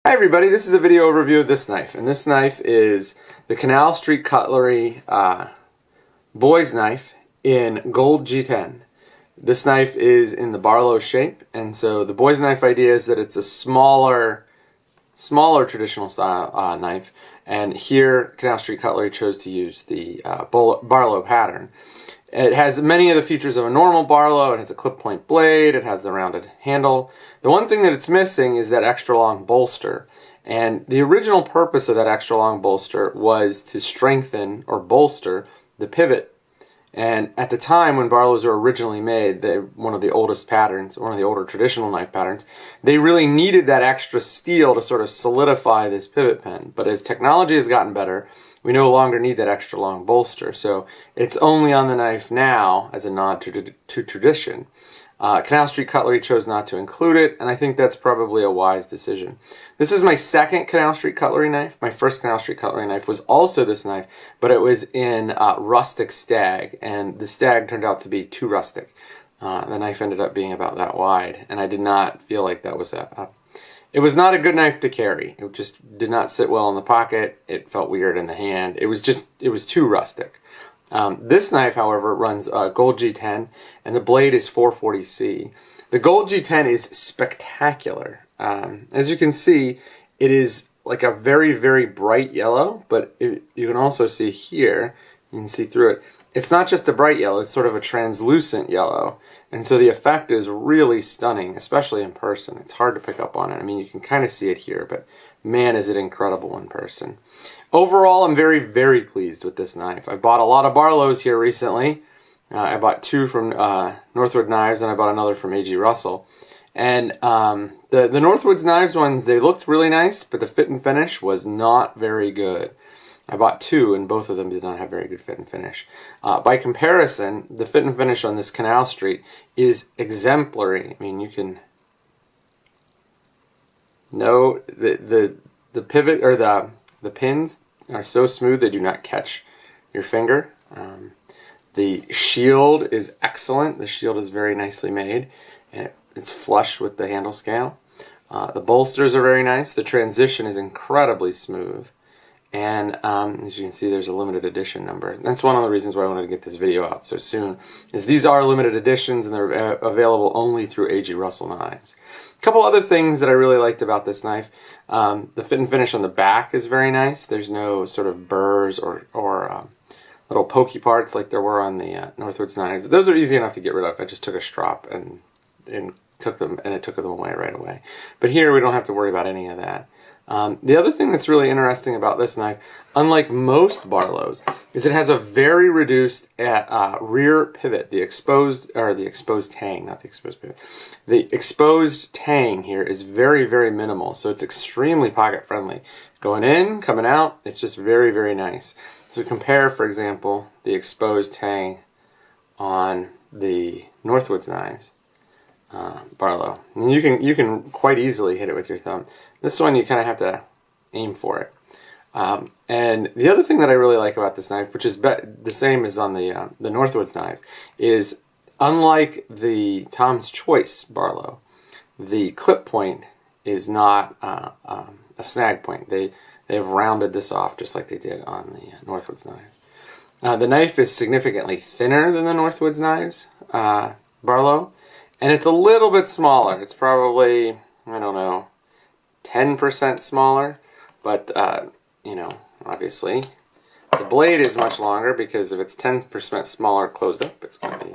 Hi everybody, this is a video overview of this knife, and this knife is the Canal Street Cutlery boy's knife in gold G10. This knife is in the Barlow shape, and so the boy's knife idea is that it's a smaller traditional style knife, and here Canal Street Cutlery chose to use the Barlow pattern. It has many of the features of a normal Barlow. It has a clip point blade, it has the rounded handle. The one thing that it's missing is that extra long bolster. And the original purpose of that extra long bolster was to strengthen or bolster the pivot. And at the time when Barlows were originally made, one of the oldest patterns, one of the older traditional knife patterns, they really needed that extra steel to sort of solidify this pivot pen. But as technology has gotten better, we no longer need that extra long bolster. So it's only on the knife now as a nod to tradition. Canal Street Cutlery chose not to include it, and I think that's probably a wise decision. This is my second Canal Street Cutlery knife. My first Canal Street Cutlery knife was also this knife, but it was in rustic stag, and the stag turned out to be too rustic. The knife ended up being about that wide, and I did not feel like that was it was not a good knife to carry. It just did not sit well in the pocket. It felt weird in the hand. It was too rustic. This knife, however, runs gold G10, and the blade is 440C. The gold G10 is spectacular. As you can see, it is like a very, very bright yellow, but you can also see here, you can see through it, it's not just a bright yellow, it's sort of a translucent yellow. And so the effect is really stunning, especially in person. It's hard to pick up on it. I mean, you can kind of see it here, but man, is it incredible in person. Overall, I'm very, very pleased with this knife. I bought a lot of Barlows here recently. I bought two from Northwood Knives, and I bought another from A.G. Russell. And the Northwoods Knives ones, they looked really nice, but the fit and finish was not very good. I bought two, and both of them did not have very good fit and finish. By comparison, the fit and finish on this Canal Street is exemplary. I mean, you can know the pivot or the pins are so smooth they do not catch your finger. The shield is excellent. The shield is very nicely made, and it's flush with the handle scale. The bolsters are very nice. The transition is incredibly smooth. And as you can see, there's a limited edition number. That's one of the reasons why I wanted to get this video out so soon, is these are limited editions and they're available only through A.G. Russell Knives. A couple other things that I really liked about this knife. The fit and finish on the back is very nice. There's no sort of burrs or little pokey parts like there were on the Northwoods Knives. Those are easy enough to get rid of. I just took a strop and took them away right away. But here we don't have to worry about any of that. The other thing that's really interesting about this knife, unlike most Barlows, is it has a very reduced rear pivot. The exposed tang, not the exposed pivot. The exposed tang here is very, very minimal, so it's extremely pocket friendly. Going in, coming out, it's just very, very nice. So compare, for example, the exposed tang on the Northwoods Knives. Barlow. And you can quite easily hit it with your thumb. This one you kind of have to aim for it. And the other thing that I really like about this knife, which is the same as on the Northwoods Knives, is unlike the Tom's Choice Barlow, the clip point is not a snag point. They've rounded this off just like they did on the Northwoods Knives. The knife is significantly thinner than the Northwoods Knives Barlow. And it's a little bit smaller. It's probably, I don't know, 10% smaller. But, you know, obviously, the blade is much longer because if it's 10% smaller closed up, it's going to be,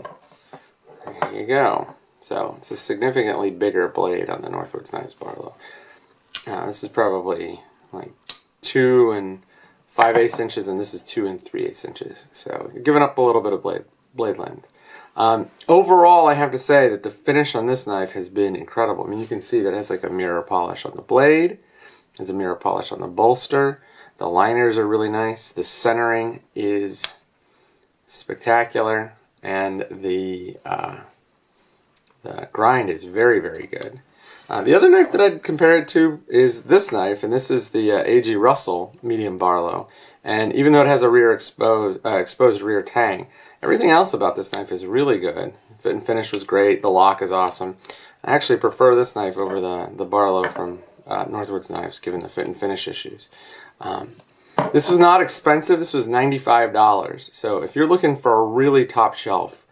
there you go. So it's a significantly bigger blade on the Northwoods Knives Barlow. This is probably like 2 5/8 inches, and this is 2 3/8 inches. So you're giving up a little bit of blade length. Overall, I have to say that the finish on this knife has been incredible. I mean, you can see that it has like a mirror polish on the blade, has a mirror polish on the bolster. The liners are really nice. The centering is spectacular, and the grind is very, very good. The other knife that I'd compare it to is this knife, and this is the A.G. Russell medium Barlow. And even though it has a exposed rear tang, everything else about this knife is really good. Fit and finish was great. The lock is awesome. I actually prefer this knife over the Barlow from Northwoods knives, given the fit and finish issues. This was not expensive. This was $95. So if you're looking for a really top shelf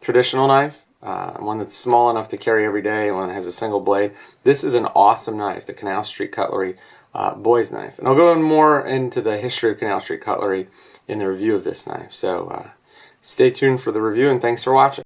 traditional knife, one that's small enough to carry every day, one that has a single blade, this is an awesome knife, the Canal Street Cutlery boy's knife. And I'll go more into the history of Canal Street Cutlery in the review of this knife. So stay tuned for the review, and thanks for watching.